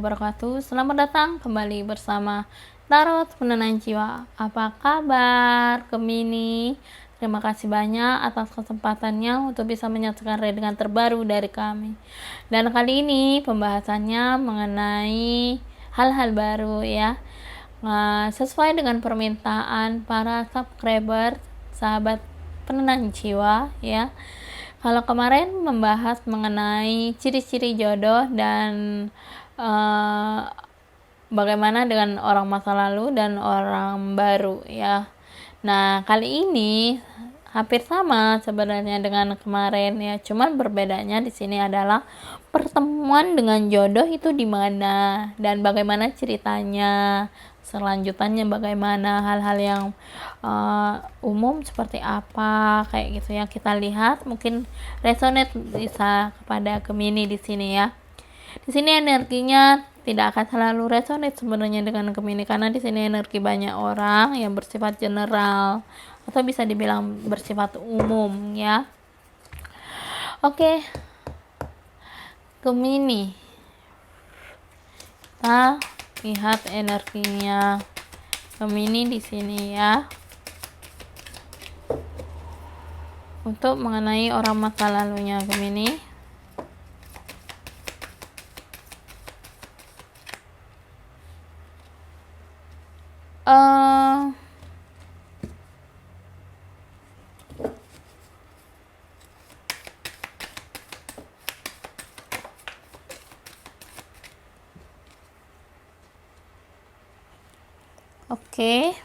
wabarakatuh. Selamat datang kembali bersama Tarot Penenang Jiwa. Apa kabar Gemini? Terima kasih banyak atas kesempatannya untuk bisa menyaksikan readingan terbaru dari kami. Dan kali ini pembahasannya mengenai hal-hal baru ya. Sesuai dengan permintaan para subscriber, sahabat penenang jiwa ya. Kalau kemarin membahas mengenai ciri-ciri jodoh dan bagaimana dengan orang masa lalu dan orang baru ya. Nah, kali ini hampir sama sebenarnya dengan kemarin ya. Cuman berbedanya di sini adalah pertemuan dengan jodoh itu di mana dan bagaimana ceritanya. Selanjutannya bagaimana, hal-hal yang umum seperti apa kayak gitu ya. Kita lihat mungkin resonate bisa kepada Gemini di sini ya. Di sini energinya tidak akan selalu resonate sebenarnya dengan Gemini karena di sini energi banyak orang yang bersifat general atau bisa dibilang bersifat umum ya. Oke. Gemini. Kita lihat energinya Gemini di sini ya. Untuk mengenai orang masa lalunya Gemini. Oke.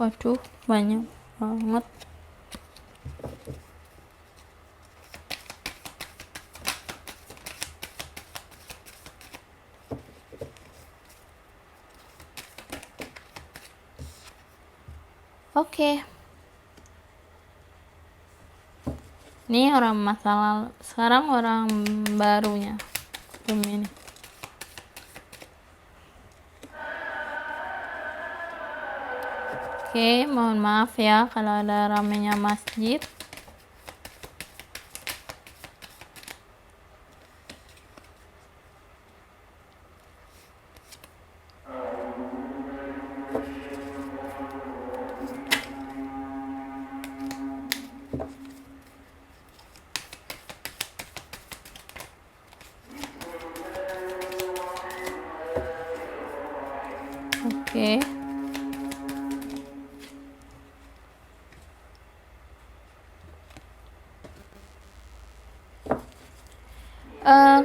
Waduh, banyak banget. Oke. Ini orang masa lalu. Sekarang orang barunya. Gemini. Oke, mohon maaf ya kalau ada ramenya masjid. Oke.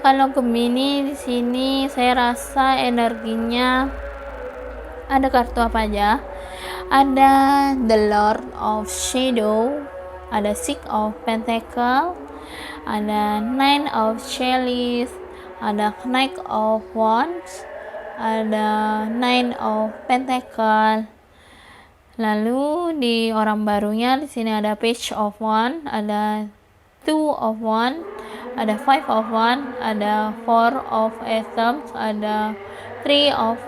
Kalau Gemini di sini saya rasa energinya ada kartu apa aja? Ada The Lord of Shadow, ada Six of Pentacle, ada Nine of Chalice, ada Knight of Wands, ada Nine of Pentacle. Lalu di orang barunya di sini ada Page of Wands, ada Two of Wands, ada Five of Wands, ada Four of Atoms, ada Three of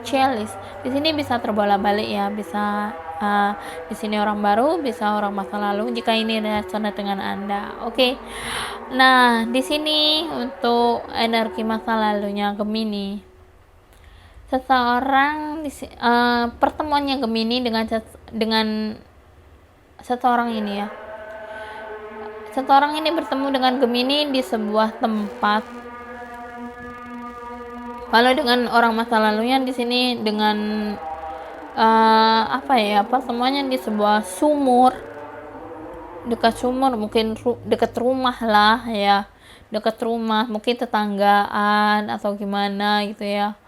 Chalice. Di sini bisa terbolak-balik ya, bisa di sini orang baru, bisa orang masa lalu jika ini resonate dengan Anda. Oke. Nah, di sini untuk energi masa lalunya Gemini. Seseorang pertemuannya Gemini dengan seseorang ini ya. Seseorang ini bertemu dengan Gemini di sebuah tempat. Kalau dengan orang masa lalunya di sini dengan pertemuannya di sebuah sumur, dekat sumur, mungkin dekat rumah lah ya, dekat rumah, mungkin tetanggaan atau gimana gitu ya,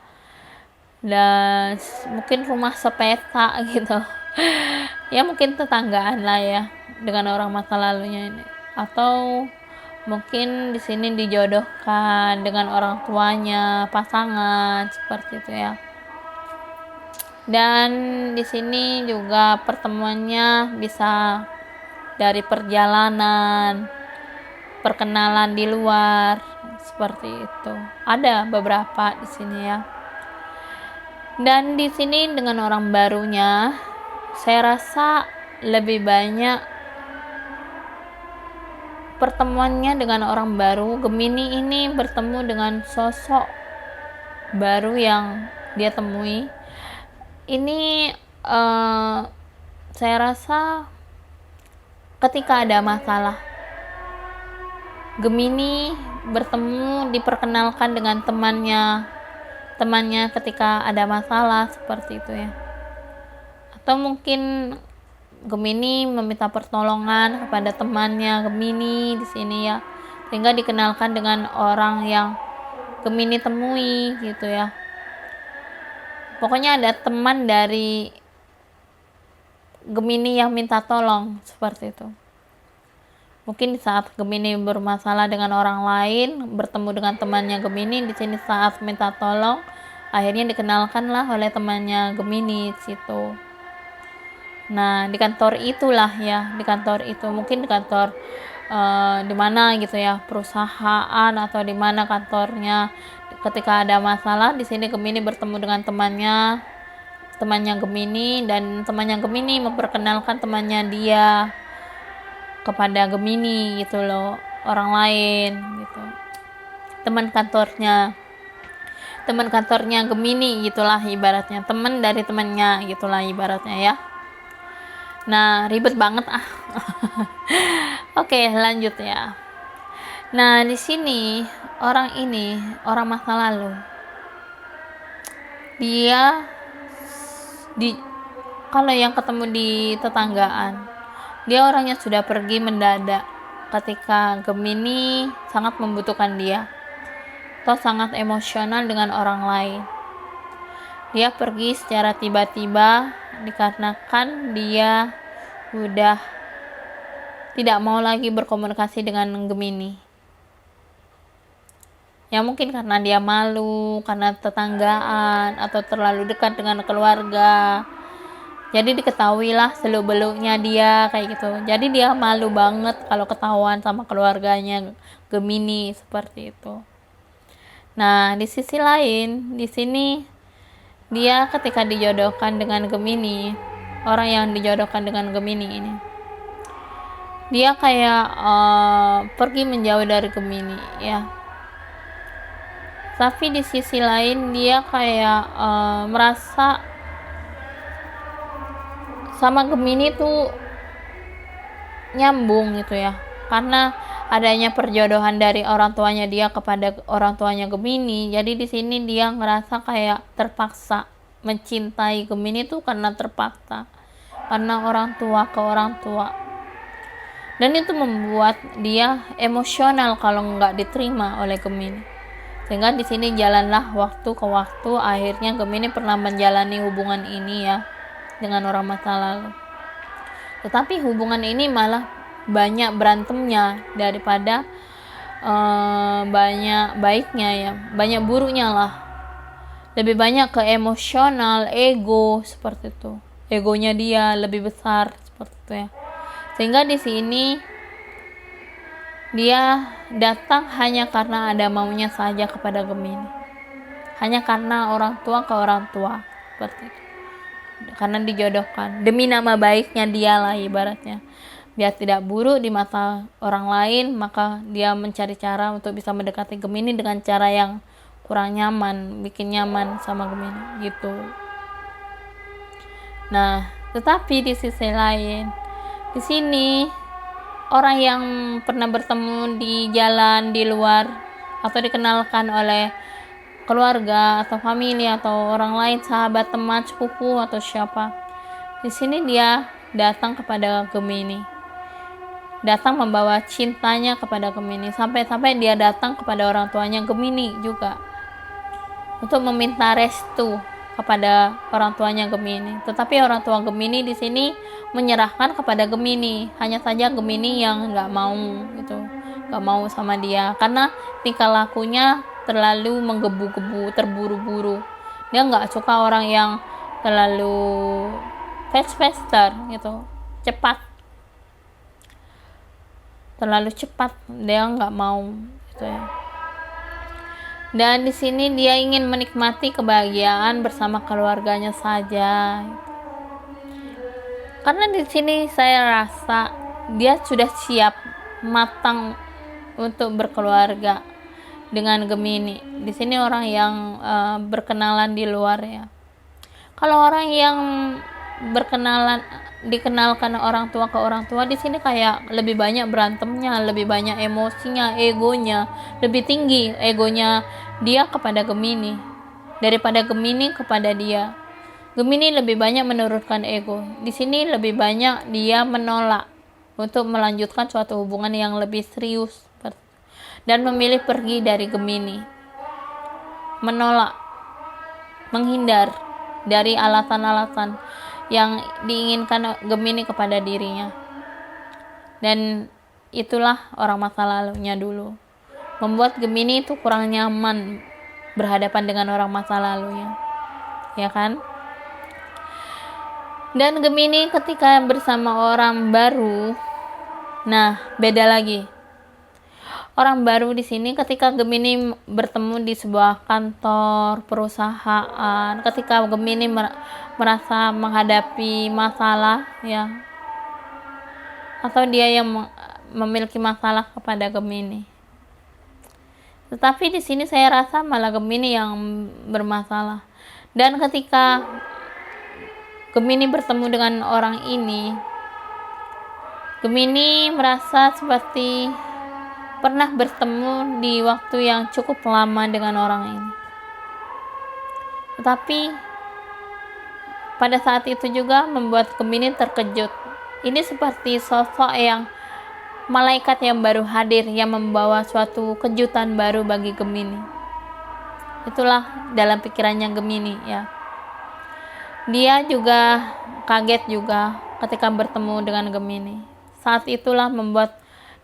dan mungkin rumah sepeta gitu ya, mungkin tetanggaan lah ya dengan orang masa lalunya ini, atau mungkin di sini dijodohkan dengan orang tuanya pasangan seperti itu ya. Dan di sini juga pertemuannya bisa dari perjalanan, perkenalan di luar seperti itu. Ada beberapa di sini ya. Dan di sini dengan orang barunya, saya rasa lebih banyak pertemuannya dengan orang baru. Gemini ini bertemu dengan sosok baru yang dia temui. Ini saya rasa ketika ada masalah, Gemini bertemu, diperkenalkan dengan temannya ketika ada masalah, seperti itu ya. Atau mungkin Gemini meminta pertolongan kepada temannya Gemini di sini ya, sehingga dikenalkan dengan orang yang Gemini temui gitu ya. Pokoknya ada teman dari Gemini yang minta tolong, seperti itu. Mungkin di saat Gemini bermasalah dengan orang lain, bertemu dengan temannya Gemini, di sini saat minta tolong, akhirnya dikenalkanlah oleh temannya Gemini di situ. Nah, di kantor itulah ya, di kantor itu, mungkin di kantor di mana gitu ya, perusahaan atau di mana kantornya. Ketika ada masalah, di sini Gemini bertemu dengan temannya Gemini, dan temannya Gemini memperkenalkan temannya dia kepada Gemini gitu loh, orang lain gitu, teman kantornya Gemini gitulah ibaratnya, teman dari temannya gitulah ibaratnya ya. Nah, ribet banget Oke, lanjut ya. Nah, di sini orang ini, orang masa lalu, dia kalau yang ketemu di tetanggaan, dia orangnya sudah pergi mendadak ketika Gemini sangat membutuhkan dia, atau sangat emosional dengan orang lain. Dia pergi secara tiba-tiba dikarenakan dia udah tidak mau lagi berkomunikasi dengan Gemini. Ya mungkin karena dia malu, karena tetanggaan, atau terlalu dekat dengan keluarga. Jadi diketahuilah seluk-beluknya dia kayak gitu. Jadi dia malu banget kalau ketahuan sama keluarganya Gemini, seperti itu. Nah, di sisi lain, di sini dia ketika dijodohkan dengan Gemini, orang yang dijodohkan dengan Gemini ini, dia kayak pergi menjauh dari Gemini ya. Tapi di sisi lain dia kayak merasa sama Gemini tuh nyambung gitu ya, karena adanya perjodohan dari orang tuanya dia kepada orang tuanya Gemini. Jadi di sini dia ngerasa kayak terpaksa mencintai Gemini tuh karena terpaksa, karena orang tua ke orang tua, dan itu membuat dia emosional kalau nggak diterima oleh Gemini. Sehingga di sini jalanlah waktu ke waktu, akhirnya Gemini pernah menjalani hubungan ini ya dengan orang masa lalu. Tetapi hubungan ini malah banyak berantemnya daripada banyak baiknya ya, banyak buruknya lah. Lebih banyak ke emosional, ego, seperti itu. Egonya dia lebih besar, seperti itu ya. Sehingga di sini dia datang hanya karena ada maunya saja kepada Gemini, hanya karena orang tua ke orang tua, seperti itu. Karena dijodohkan demi nama baiknya dia lah ibaratnya, biar tidak buruk di mata orang lain, maka dia mencari cara untuk bisa mendekati Gemini dengan cara yang kurang nyaman, bikin nyaman sama Gemini gitu. Nah, tetapi di sisi lain, di sini orang yang pernah bertemu di jalan, di luar, atau dikenalkan oleh keluarga atau famili atau orang lain, sahabat, teman, sepupu atau siapa, di sini dia datang kepada Gemini, datang membawa cintanya kepada Gemini, sampai-sampai dia datang kepada orang tuanya Gemini juga untuk meminta restu kepada orang tuanya Gemini. Tetapi orang tua Gemini di sini menyerahkan kepada Gemini, hanya saja Gemini yang nggak mau gitu, nggak mau sama dia karena tingkah lakunya terlalu menggebu-gebu, terburu-buru. Dia nggak suka orang yang terlalu faster gitu, cepat, terlalu cepat, dia nggak mau gitu ya. Dan di sini dia ingin menikmati kebahagiaan bersama keluarganya saja. Karena di sini saya rasa dia sudah siap matang untuk berkeluarga dengan Gemini. Di sini orang yang berkenalan di luar ya. Kalau orang yang dikenalkan orang tua ke orang tua, di sini kayak lebih banyak berantemnya, lebih banyak emosinya, egonya lebih tinggi, egonya dia kepada Gemini daripada Gemini kepada dia. Gemini lebih banyak menurunkan ego. Di sini lebih banyak dia menolak untuk melanjutkan suatu hubungan yang lebih serius dan memilih pergi dari Gemini. Menolak, menghindar dari alasan-alasan yang diinginkan Gemini kepada dirinya. Dan itulah orang masa lalunya dulu. Membuat Gemini itu kurang nyaman berhadapan dengan orang masa lalunya. Ya kan? Dan Gemini ketika bersama orang baru, nah beda lagi. Orang baru di sini ketika Gemini bertemu di sebuah kantor, perusahaan, ketika Gemini merasa menghadapi masalah ya, atau dia yang memiliki masalah kepada Gemini. Tetapi di sini saya rasa malah Gemini yang bermasalah. Dan ketika Gemini bertemu dengan orang ini, Gemini merasa seperti pernah bertemu di waktu yang cukup lama dengan orang ini. Tetapi pada saat itu juga membuat Gemini terkejut. Ini seperti sosok yang malaikat yang baru hadir, yang membawa suatu kejutan baru bagi Gemini. Itulah dalam pikirannya Gemini ya. Dia juga kaget juga ketika bertemu dengan Gemini. Saat itulah membuat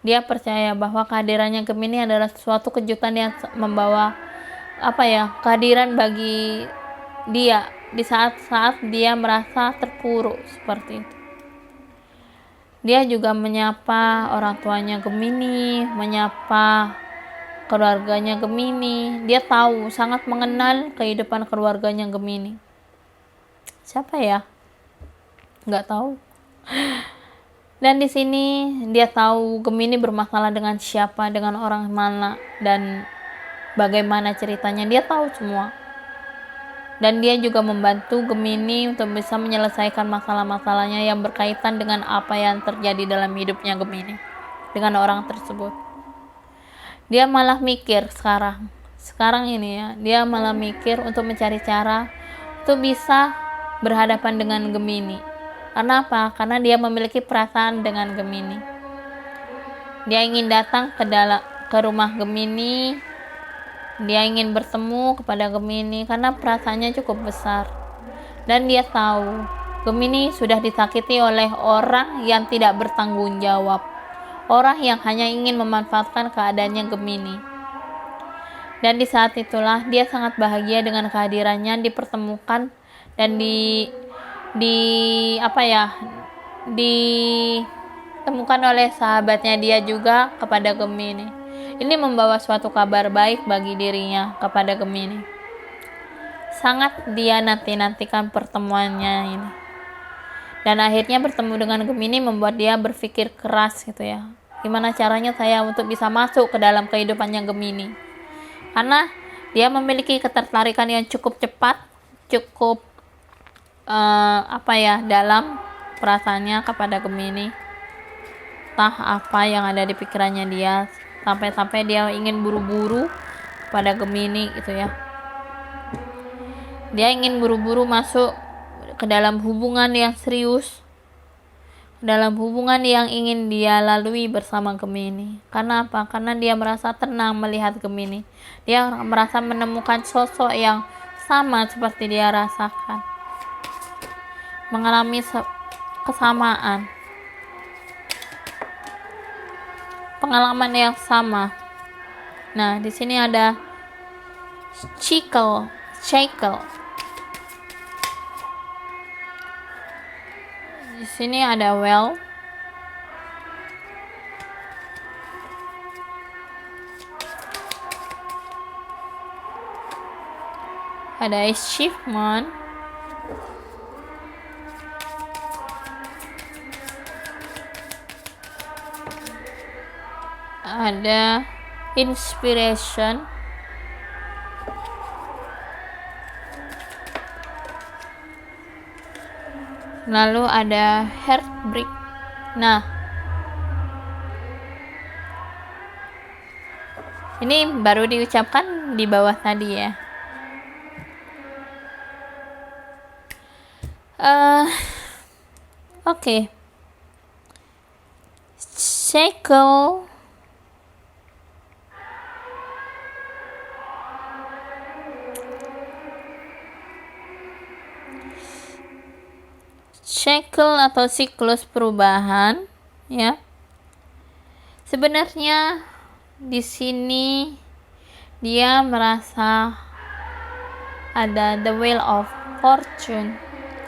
dia percaya bahwa kehadirannya Gemini adalah suatu kejutan yang membawa kehadiran bagi dia di saat-saat dia merasa terpuruk seperti itu. Dia juga menyapa orang tuanya Gemini, menyapa keluarganya Gemini. Dia tahu, sangat mengenal kehidupan keluarganya Gemini. Siapa ya? Nggak tahu. Dan di sini dia tahu Gemini bermasalah dengan siapa, dengan orang mana, dan bagaimana ceritanya. Dia tahu semua. Dan dia juga membantu Gemini untuk bisa menyelesaikan masalah-masalahnya yang berkaitan dengan apa yang terjadi dalam hidupnya Gemini dengan orang tersebut. Dia malah mikir sekarang ini ya, dia malah mikir untuk mencari cara untuk bisa berhadapan dengan Gemini. Karena apa? Karena dia memiliki perasaan dengan Gemini. Dia ingin datang ke rumah Gemini. Dia ingin bertemu kepada Gemini karena perasaannya cukup besar. Dan dia tahu Gemini sudah disakiti oleh orang yang tidak bertanggung jawab. Orang yang hanya ingin memanfaatkan keadaannya Gemini. Dan di saat itulah dia sangat bahagia dengan kehadirannya, dipertemukan dan ditemukan oleh sahabatnya dia juga kepada Gemini. Ini membawa suatu kabar baik bagi dirinya kepada Gemini. Sangat dia nantikan pertemuannya ini. Dan akhirnya bertemu dengan Gemini membuat dia berpikir keras gitu ya. Gimana caranya saya untuk bisa masuk ke dalam kehidupannya Gemini? Karena dia memiliki ketertarikan yang cukup cepat, cukup dalam perasaannya kepada Gemini. Entah apa yang ada di pikirannya dia, sampai dia ingin buru-buru pada Gemini gitu ya. Dia ingin buru-buru masuk ke dalam hubungan yang serius, dalam hubungan yang ingin dia lalui bersama Gemini. Karena apa? Karena dia merasa tenang melihat Gemini. Dia merasa menemukan sosok yang sama seperti dia rasakan, mengalami kesamaan, pengalaman yang sama. Nah, di sini ada shackle. Di sini ada well. ada achievement, ada inspiration, lalu ada heartbreak. Nah, ini baru diucapkan di bawah tadi ya. Oke. Shackle, atau siklus perubahan ya. Sebenarnya di sini dia merasa ada the wheel of fortune,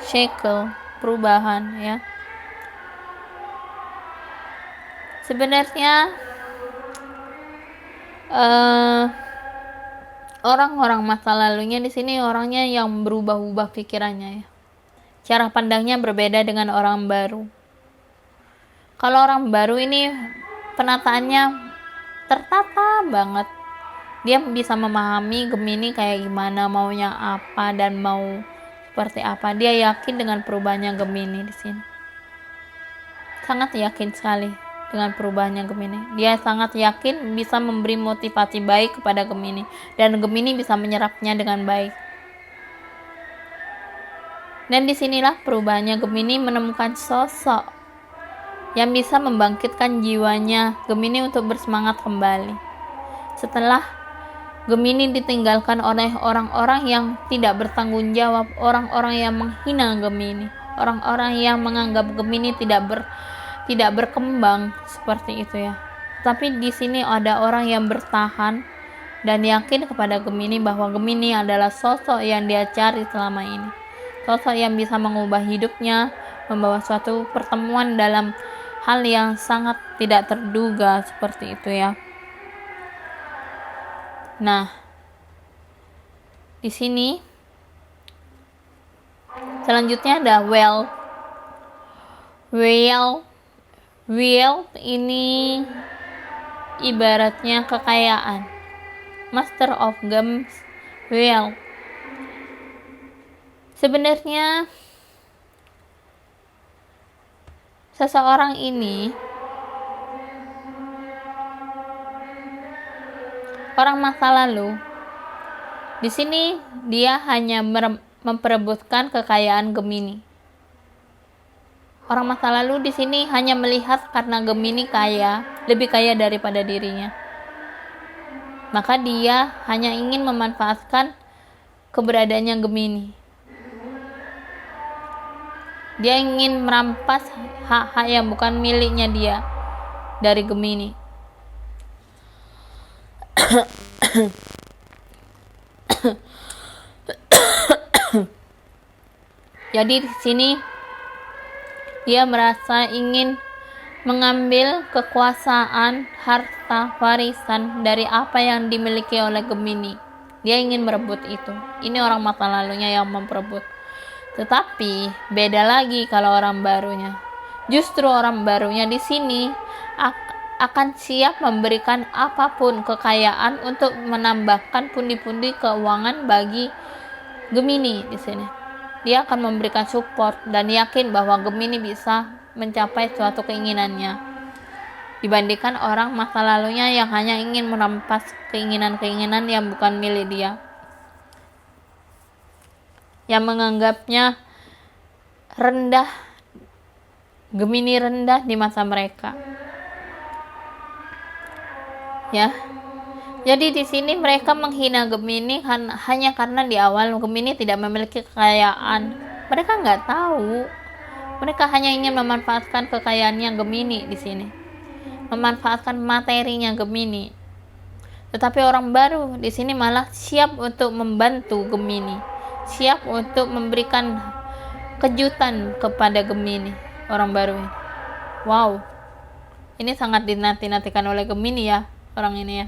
shackle, perubahan ya. Sebenarnya orang-orang masa lalunya di sini orangnya yang berubah-ubah pikirannya ya. Cara pandangnya berbeda dengan orang baru. Kalau orang baru ini penataannya tertata banget. Dia bisa memahami Gemini kayak gimana, maunya apa dan mau seperti apa. Dia yakin dengan perubahannya Gemini di sini. Sangat yakin sekali dengan perubahannya Gemini. Dia sangat yakin bisa memberi motivasi baik kepada Gemini dan Gemini bisa menyerapnya dengan baik. Dan disinilah perubahannya Gemini menemukan sosok yang bisa membangkitkan jiwanya Gemini untuk bersemangat kembali. Setelah Gemini ditinggalkan oleh orang-orang yang tidak bertanggung jawab, orang-orang yang menghina Gemini, orang-orang yang menganggap Gemini tidak berkembang seperti itu ya. Tapi di sini ada orang yang bertahan dan yakin kepada Gemini bahwa Gemini adalah sosok yang dia cari selama ini. Sosok yang bisa mengubah hidupnya, membawa suatu pertemuan dalam hal yang sangat tidak terduga seperti itu ya. Nah, di sini selanjutnya ada wealth. Wealth ini ibaratnya kekayaan. Master of Games, wealth. Sebenarnya seseorang ini orang masa lalu. Di sini dia hanya memperebutkan kekayaan Gemini. Orang masa lalu di sini hanya melihat karena Gemini kaya, lebih kaya daripada dirinya. Maka dia hanya ingin memanfaatkan keberadaannya Gemini. Dia ingin merampas hak-hak yang bukan miliknya dia dari Gemini. Jadi di sini dia merasa ingin mengambil kekuasaan, harta, warisan dari apa yang dimiliki oleh Gemini. Dia ingin merebut itu. Ini orang masa lalunya yang memperebut. Tetapi beda lagi kalau orang barunya. Justru orang barunya di sini akan siap memberikan apapun kekayaan untuk menambahkan pundi-pundi keuangan bagi Gemini di sini. Dia akan memberikan support dan yakin bahwa Gemini bisa mencapai suatu keinginannya. Dibandingkan orang masa lalunya yang hanya ingin merampas keinginan-keinginan yang bukan milik dia. Yang menganggapnya rendah, Gemini rendah di masa mereka. Ya. Jadi di sini mereka menghina Gemini hanya karena di awal Gemini tidak memiliki kekayaan. Mereka nggak tahu. Mereka hanya ingin memanfaatkan kekayaannya Gemini di sini. Memanfaatkan materinya Gemini. Tetapi orang baru di sini malah siap untuk membantu Gemini. Siap untuk memberikan kejutan kepada Gemini, orang baru ini. Wow, ini sangat dinanti-nantikan oleh Gemini ya, orang ini ya.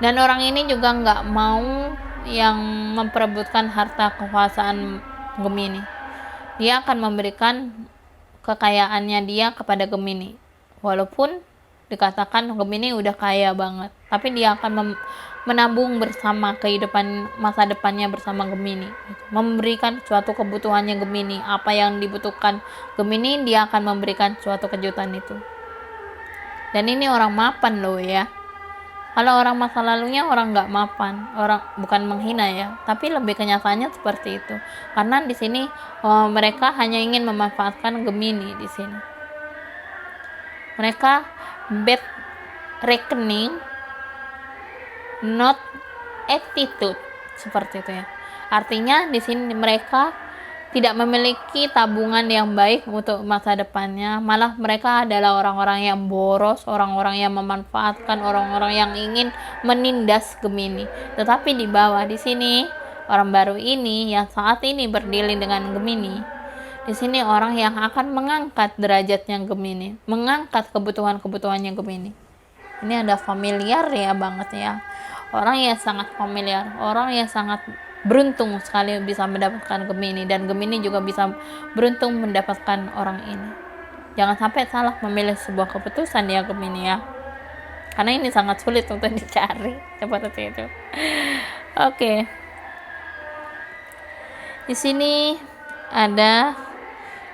Dan orang ini juga nggak mau yang memperebutkan harta kekuasaan Gemini. Dia akan memberikan kekayaannya dia kepada Gemini. Walaupun dikatakan Gemini udah kaya banget, tapi dia akan menabung bersama kehidupan masa depannya bersama Gemini. Memberikan suatu kebutuhannya Gemini. Apa yang dibutuhkan Gemini, dia akan memberikan suatu kejutan itu. Dan ini orang mapan loh ya. Kalau orang masa lalunya orang nggak mapan, orang bukan menghina ya, tapi lebih kenyataannya seperti itu. Karena di sini mereka hanya ingin memanfaatkan Gemini di sini. Mereka bad reckoning, not attitude, seperti itu ya. Artinya di sini mereka tidak memiliki tabungan yang baik untuk masa depannya, malah mereka adalah orang-orang yang boros, orang-orang yang memanfaatkan, orang-orang yang ingin menindas Gemini. Tetapi di bawah di sini orang baru ini yang saat ini berdiri dengan Gemini, di sini orang yang akan mengangkat derajatnya Gemini, mengangkat kebutuhan-kebutuhannya Gemini. Ini ada familiar ya banget ya, orang yang sangat familiar, orang yang sangat beruntung sekali bisa mendapatkan Gemini, dan Gemini juga bisa beruntung mendapatkan orang ini. Jangan sampai salah memilih sebuah keputusan ya Gemini ya, karena ini sangat sulit untuk dicari seperti itu. Oke. Di sini ada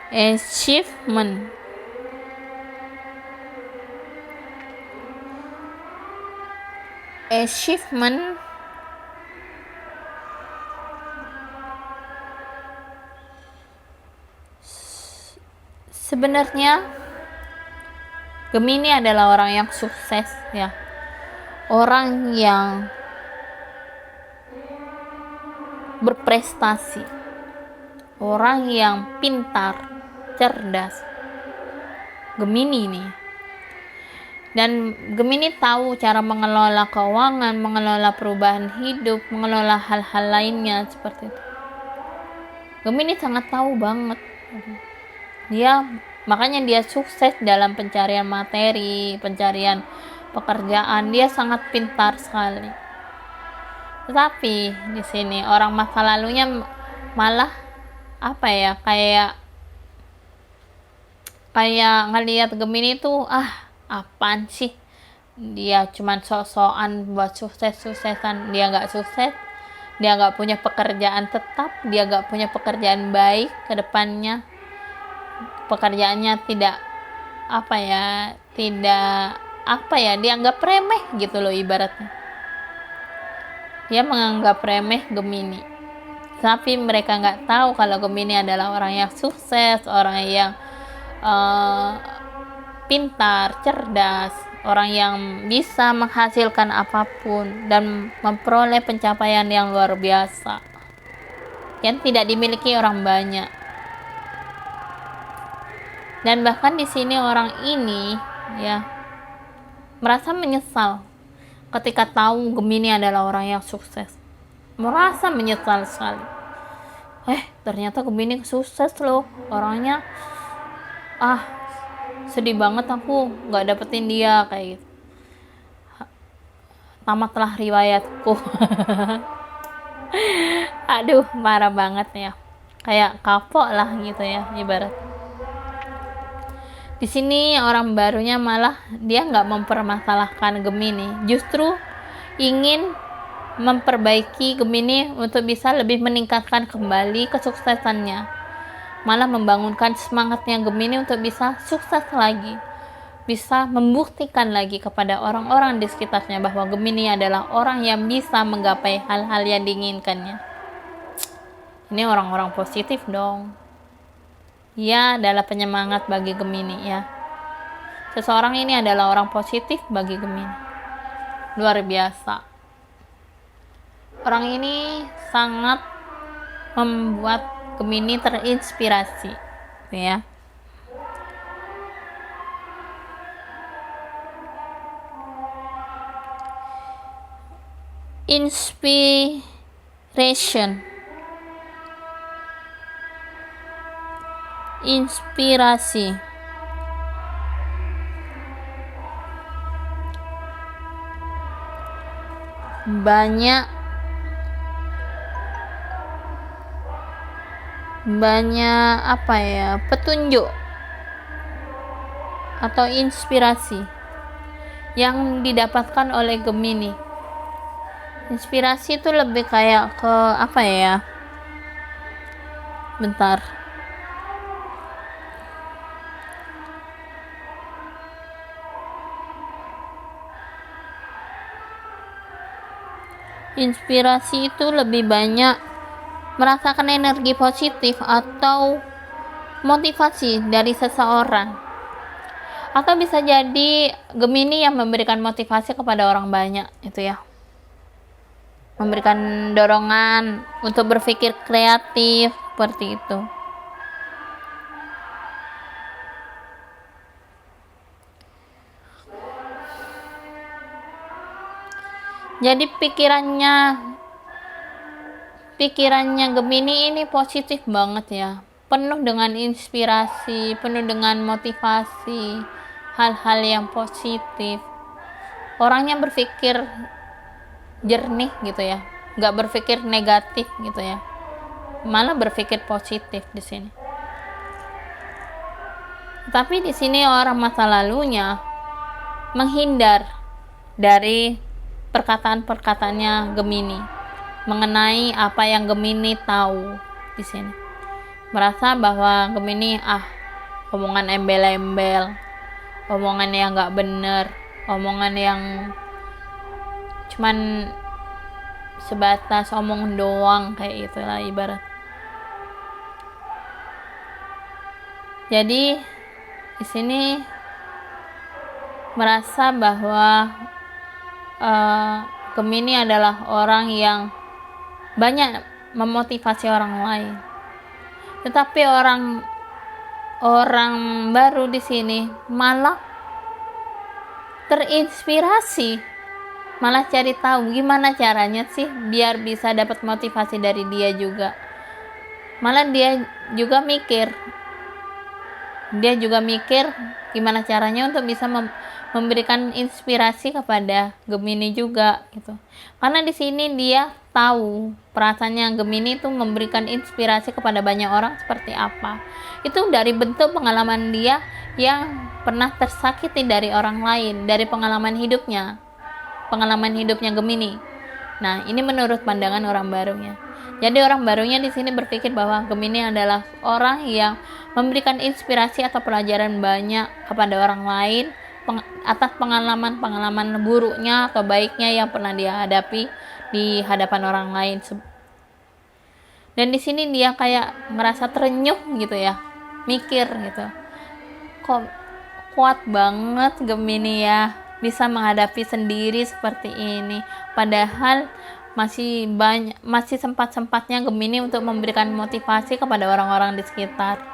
achievement. Sebenarnya Gemini adalah orang yang sukses ya, orang yang berprestasi, orang yang pintar, cerdas. Gemini nih. Dan Gemini tahu cara mengelola keuangan, mengelola perubahan hidup, mengelola hal-hal lainnya seperti itu. Gemini sangat tahu banget. Makanya dia sukses dalam pencarian materi, pencarian pekerjaan. Dia sangat pintar sekali. Tetapi di sini orang masa lalunya malah kayak ngelihat Gemini itu apaan sih, dia cuman sok-sokan buat sukses-suksesan. Dia nggak sukses, dia nggak punya pekerjaan tetap, dia nggak punya pekerjaan baik ke depannya. Pekerjaannya dianggap remeh gitu loh ibaratnya. Dia menganggap remeh Gemini. Tapi mereka nggak tahu kalau Gemini adalah orang yang sukses, orang yang pintar, cerdas, orang yang bisa menghasilkan apapun dan memperoleh pencapaian yang luar biasa yang tidak dimiliki orang banyak. Dan bahkan di sini orang ini ya merasa menyesal ketika tahu Gemini adalah orang yang sukses. Merasa menyesal sekali. Ternyata Gemini sukses loh orangnya. Sedih banget aku nggak dapetin dia kayak gitu. Tamatlah riwayatku. Aduh, marah banget ya. Kayak kapok lah gitu ya ibarat. Di sini orang barunya malah dia nggak mempermasalahkan Gemini, justru ingin memperbaiki Gemini untuk bisa lebih meningkatkan kembali kesuksesannya, malah membangunkan semangatnya Gemini untuk bisa sukses lagi, bisa membuktikan lagi kepada orang-orang di sekitarnya bahwa Gemini adalah orang yang bisa menggapai hal-hal yang diinginkannya. Ini orang-orang positif dong. Ia adalah penyemangat bagi Gemini ya. Seseorang ini adalah orang positif bagi Gemini. Luar biasa. Orang ini sangat membuat Gemini terinspirasi ya. Inspirasi. Banyak banyak petunjuk atau inspirasi yang didapatkan oleh Gemini. Inspirasi itu lebih kayak ke bentar. Inspirasi itu lebih banyak merasakan energi positif atau motivasi dari seseorang, atau bisa jadi Gemini yang memberikan motivasi kepada orang banyak, itu ya, memberikan dorongan untuk berpikir kreatif seperti itu. Jadi pikirannya Gemini ini positif banget ya, penuh dengan inspirasi, penuh dengan motivasi, hal-hal yang positif. Orangnya berpikir jernih gitu ya, nggak berpikir negatif gitu ya, malah berpikir positif di sini. Tapi di sini orang masa lalunya menghindar dari perkataan-perkataannya Gemini mengenai apa yang Gemini tahu di sini. Merasa bahwa Gemini omongan embel-embel, omongan yang nggak bener, omongan yang cuman sebatas omong doang, kayak itulah ibarat. Jadi di sini merasa bahwa Gemini adalah orang yang banyak memotivasi orang lain, tetapi orang baru di sini malah terinspirasi, malah cari tahu gimana caranya sih biar bisa dapat motivasi dari dia juga. Malah dia juga mikir gimana caranya untuk bisa memberikan inspirasi kepada Gemini juga gitu. Karena di sini dia tahu perasaannya Gemini itu memberikan inspirasi kepada banyak orang seperti apa. Itu dari bentuk pengalaman dia yang pernah tersakiti dari orang lain, dari pengalaman hidupnya Gemini. Nah, ini menurut pandangan orang barunya. Jadi orang barunya di sini berpikir bahwa Gemini adalah orang yang memberikan inspirasi atau pelajaran banyak kepada orang lain atas pengalaman buruknya atau baiknya yang pernah dia hadapi di hadapan orang lain. Dan di sini dia kayak merasa terenyuh gitu ya, mikir gitu, kok kuat banget Gemini ya bisa menghadapi sendiri seperti ini, padahal masih sempat-sempatnya Gemini untuk memberikan motivasi kepada orang-orang di sekitar.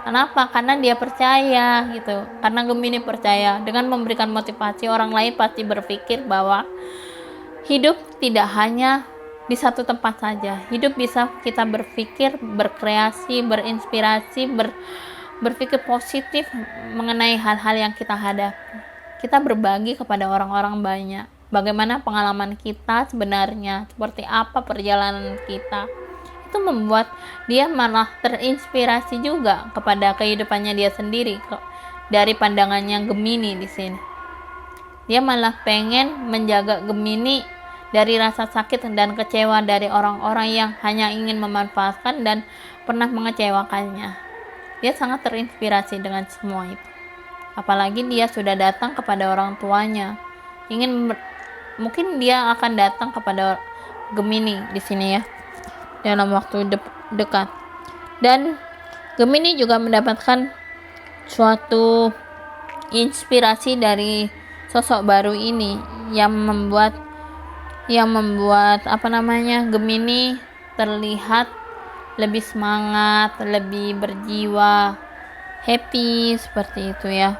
Kenapa? Karena dia percaya gitu. Karena Gemini percaya dengan memberikan motivasi, orang lain pasti berpikir bahwa hidup tidak hanya di satu tempat saja. Hidup bisa kita berpikir, berkreasi, berinspirasi, berpikir positif mengenai hal-hal yang kita hadapi. Kita berbagi kepada orang-orang banyak. Bagaimana pengalaman kita sebenarnya, seperti apa perjalanan kita. Itu membuat dia malah terinspirasi juga kepada kehidupannya dia sendiri dari pandangannya Gemini di sini. Dia malah pengen menjaga Gemini dari rasa sakit dan kecewa dari orang-orang yang hanya ingin memanfaatkan dan pernah mengecewakannya. Dia sangat terinspirasi dengan semua itu. Apalagi dia sudah datang kepada orang tuanya. Mungkin dia akan datang kepada Gemini di sini ya, dalam waktu dekat. Dan Gemini juga mendapatkan suatu inspirasi dari sosok baru ini yang membuat Gemini terlihat lebih semangat, lebih berjiwa, happy seperti itu ya.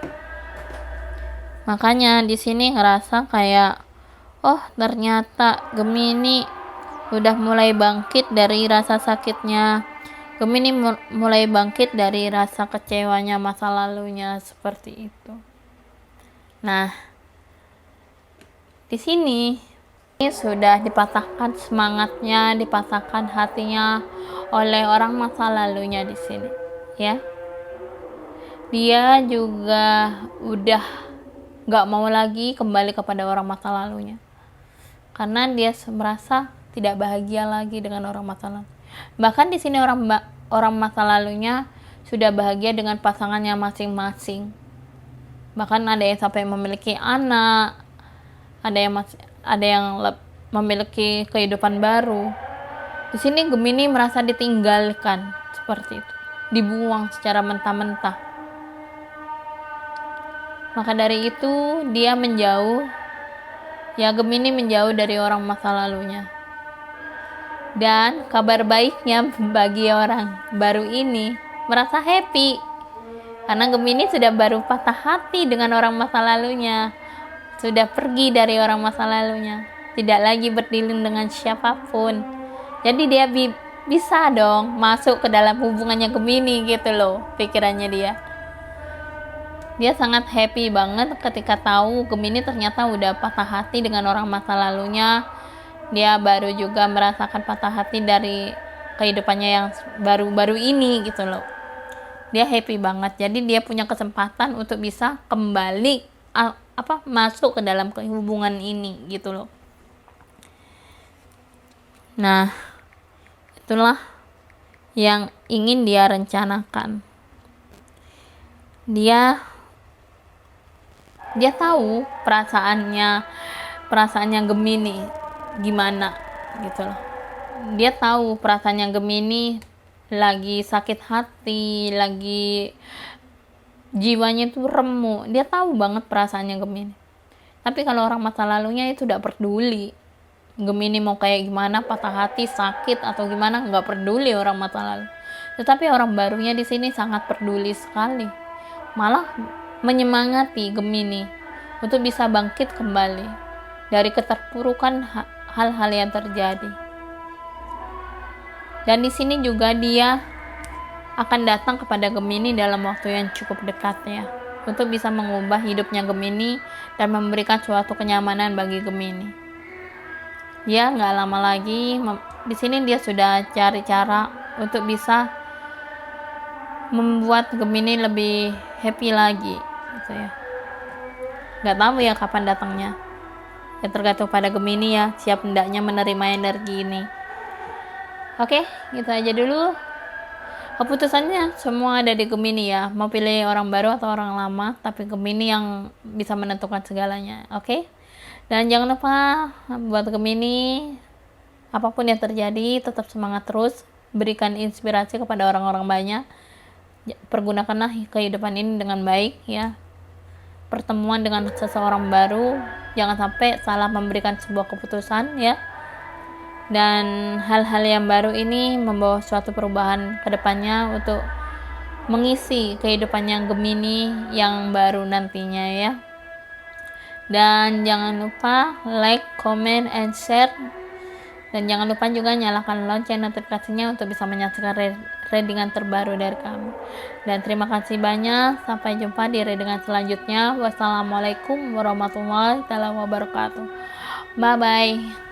Makanya di sini ngerasa kayak ternyata Gemini udah mulai bangkit dari rasa sakitnya. Gemini mulai bangkit dari rasa kecewanya masa lalunya seperti itu. Nah, di sini sudah dipatahkan semangatnya, dipatahkan hatinya oleh orang masa lalunya di sini, ya. Dia juga udah gak mau lagi kembali kepada orang masa lalunya, karena dia merasa tidak bahagia lagi dengan orang masa lalu. Bahkan di sini orang masa lalunya sudah bahagia dengan pasangannya masing-masing. Bahkan ada yang sampai memiliki anak, ada yang memiliki kehidupan baru. Di sini Gemini merasa ditinggalkan seperti itu, dibuang secara mentah-mentah. Maka dari itu dia menjauh, ya Gemini menjauh dari orang masa lalunya. Dan kabar baiknya bagi orang baru ini merasa happy, karena Gemini sudah baru patah hati dengan orang masa lalunya, sudah pergi dari orang masa lalunya, tidak lagi berdilin dengan siapapun. Jadi dia bisa dong masuk ke dalam hubungannya Gemini gitu loh, pikirannya dia. Dia sangat happy banget ketika tahu Gemini ternyata udah patah hati dengan orang masa lalunya. Dia baru juga merasakan patah hati dari kehidupannya yang baru-baru ini gitu loh. Dia happy banget. Jadi dia punya kesempatan untuk bisa kembali masuk ke dalam hubungan ini gitu loh. Nah, itulah yang ingin dia rencanakan. Dia tahu perasaannya Gemini gimana gitu loh. Dia tahu perasaannya Gemini lagi sakit hati, lagi jiwanya itu remuk. Dia tahu banget perasaannya Gemini. Tapi kalau orang masa lalunya itu tidak peduli. Gemini mau kayak gimana, patah hati, sakit atau gimana, nggak peduli orang masa lalu. Tetapi orang barunya di sini sangat peduli sekali. Malah menyemangati Gemini untuk bisa bangkit kembali dari keterpurukan hal-hal yang terjadi. Dan di sini juga dia akan datang kepada Gemini dalam waktu yang cukup dekat ya, untuk bisa mengubah hidupnya Gemini dan memberikan suatu kenyamanan bagi Gemini. Dia nggak lama lagi di sini dia sudah cari cara untuk bisa membuat Gemini lebih happy lagi gitu ya. Nggak tahu ya kapan datangnya, ya tergantung pada Gemini ya, siap hendaknya menerima energi ini. Oke, gitu aja dulu. Keputusannya semua ada di Gemini ya, mau pilih orang baru atau orang lama, tapi Gemini yang bisa menentukan segalanya. Oke. Dan jangan lupa buat Gemini, apapun yang terjadi tetap semangat terus, berikan inspirasi kepada orang-orang banyak. Pergunakanlah kehidupan ini dengan baik ya. Pertemuan dengan seseorang baru, jangan sampai salah memberikan sebuah keputusan ya. Dan hal-hal yang baru ini membawa suatu perubahan ke depannya untuk mengisi kehidupannya Gemini yang baru nantinya ya. Dan jangan lupa like, comment, and share. Dan jangan lupa juga nyalakan lonceng notifikasinya untuk bisa menyaksikan readingan terbaru dari kami. Dan terima kasih banyak. Sampai jumpa di readingan selanjutnya. Wassalamualaikum warahmatullahi wabarakatuh. Bye bye.